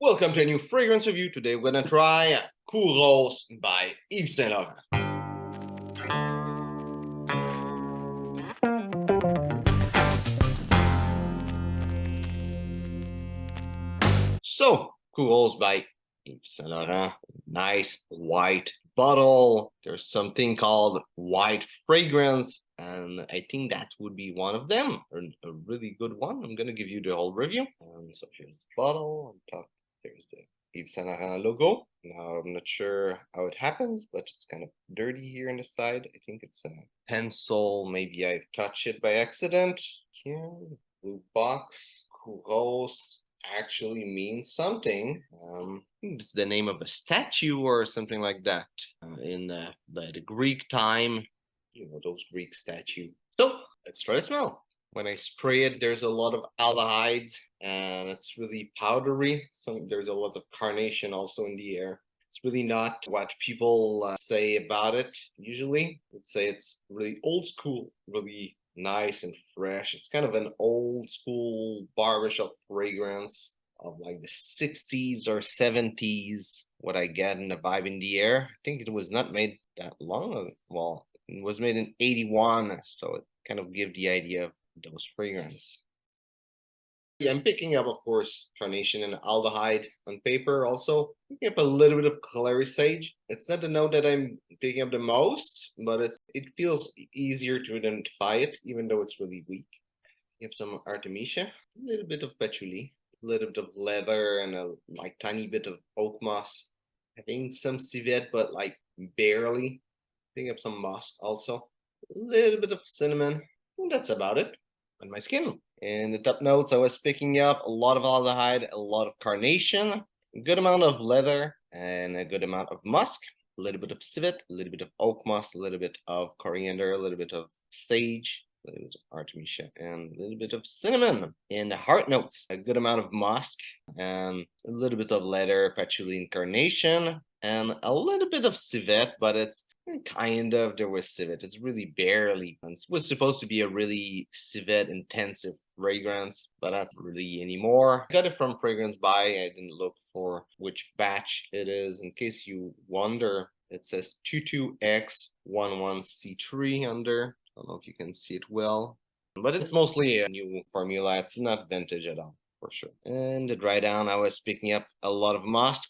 Welcome to a new fragrance review. Today we're gonna try Kouros by Yves Saint Laurent. So, Kouros by Yves Saint Laurent. Nice white bottle. There's something called white fragrance, and I think that would be one of them. A really good one. I'm gonna give you the whole review. So here's the bottle. On top, there's the Yves Saint Laurent logo. Now I'm not sure how it happens, but it's kind of dirty here on the side. I think it's a pencil. Maybe I touched it by accident. Here, blue box. Kouros actually means something. I think it's the name of a statue or something like that. In the Greek time, those Greek statues. So let's try to smell. When I spray it, there's a lot of aldehydes and it's really powdery. There's a lot of carnation also in the air. It's really not what people say about it usually. I'd say it's really old school, really nice and fresh. It's kind of an old school barbershop fragrance of like the 60s or 70s, what I get in the vibe in the air. I think it was not made that long ago. Well, it was made in 81, so it kind of gives the idea of those fragrance. Yeah, I'm picking up, of course, carnation and aldehyde on paper. Also, picking up a little bit of clary sage. It's not the note that I'm picking up the most, but it feels easier to identify it, even though it's really weak. You have some artemisia, a little bit of patchouli, a little bit of leather, and a like tiny bit of oak moss. I think some civet, but like barely. Picking up some musk also, a little bit of cinnamon, and that's about it on my skin. In the top notes, I was picking up a lot of aldehyde, a lot of carnation, a good amount of leather, and a good amount of musk, a little bit of civet, a little bit of oak moss, a little bit of coriander, a little bit of sage, a little bit of artemisia, and a little bit of cinnamon. In the heart notes, a good amount of musk, and a little bit of leather, patchouli, and carnation, and a little bit of civet, but it's kind of there was civet. It's really barely. It was supposed to be a really civet intensive fragrance, but not really anymore. I got it from Fragrance Buy. I didn't look for which batch it is. In case you wonder, it says 22X11C3 under. I don't know if you can see it well, but it's mostly a new formula. It's not vintage at all, for sure. And the dry down, I was picking up a lot of musk,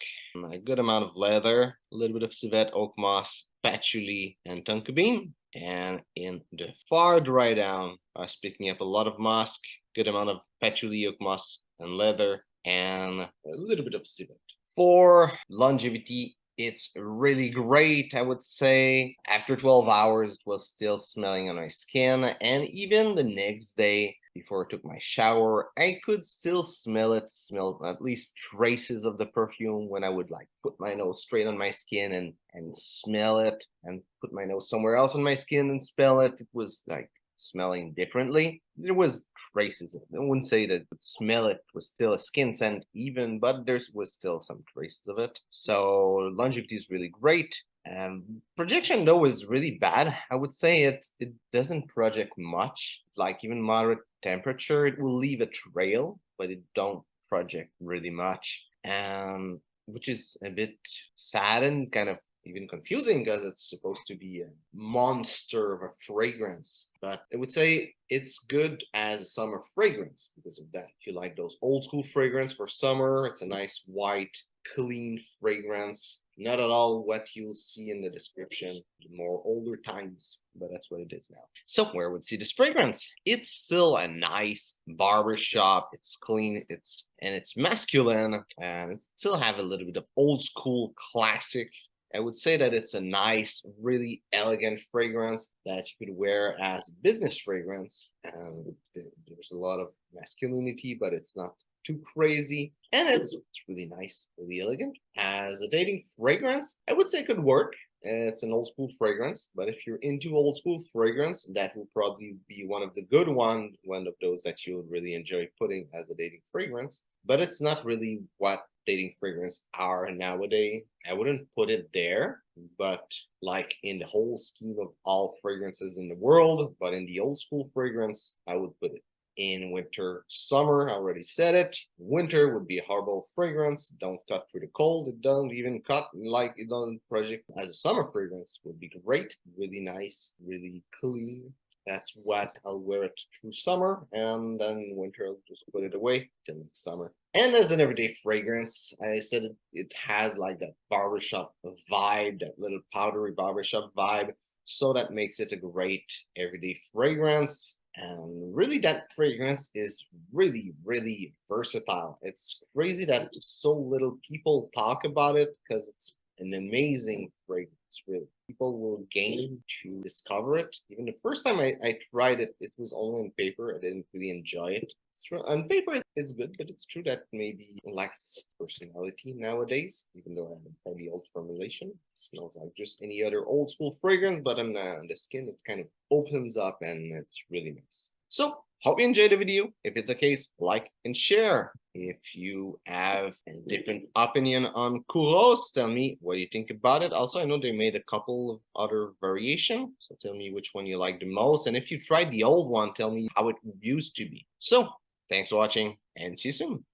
a good amount of leather, a little bit of civet, oak moss, patchouli, and tonka bean. And in the far dry down, I was picking up a lot of musk, good amount of patchouli, oak moss, and leather, and a little bit of civet. For longevity, it's really great, I would say. After 12 hours, it was still smelling on my skin, and even the next day, before I took my shower, I could still smell it, smell at least traces of the perfume when I would like put my nose straight on my skin and smell it, and put my nose somewhere else on my skin and smell it. It was like smelling differently. There was traces of it. I wouldn't say that smell it was still a skin scent even, but there was still some traces of it. So longevity is really great. Projection though is really bad. I would say it doesn't project much. Like even moderate temperature, it will leave a trail, but it don't project really much. Which is a bit sad and kind of even confusing because it's supposed to be a monster of a fragrance. But I would say it's good as a summer fragrance because of that. If you like those old school fragrance for summer, it's a nice white, clean fragrance. Not at all what you'll see in the description, the more older times, but that's what it is now. So where would see this fragrance? It's still a nice barbershop. It's clean, it's masculine, and it still have a little bit of old school classic. I would say that it's a nice, really elegant fragrance that you could wear as business fragrance. And there's a lot of masculinity, but it's not too crazy. And it's really nice, really elegant. As a dating fragrance, I would say it could work. It's an old school fragrance, but if you're into old school fragrance, that will probably be one of the good one of those that you would really enjoy putting as a dating fragrance. But it's not really what dating fragrance are nowadays. I wouldn't put it there, but like in the whole scheme of all fragrances in the world, but in the old school fragrance, I would put it in winter, summer. I already said it. Winter would be a herbal fragrance. Don't cut through the cold. It don't even cut like it doesn't project as a summer fragrance. Would be great. Really nice, really clean. That's what I'll wear it through summer, and then winter I'll just put it away till next summer. And as an everyday fragrance, I said it has like that barbershop vibe, that little powdery barbershop vibe. So that makes it a great everyday fragrance. And really, that fragrance is really, really versatile. It's crazy that so little people talk about it because it's an amazing fragrance, really. People will gain to discover it. Even the first time I tried it, it was only on paper. I didn't really enjoy it. On paper, it's good, but it's true that maybe it lacks personality nowadays, even though I have a pretty old formulation. It smells like just any other old school fragrance, but on the skin, it kind of opens up and it's really nice. So, hope you enjoyed the video. If it's the case, like and share. If you have a different opinion on Kouros, tell me what you think about it. Also, I know they made a couple of other variations, so tell me which one you like the most. And if you tried the old one, tell me how it used to be. So, thanks for watching and see you soon.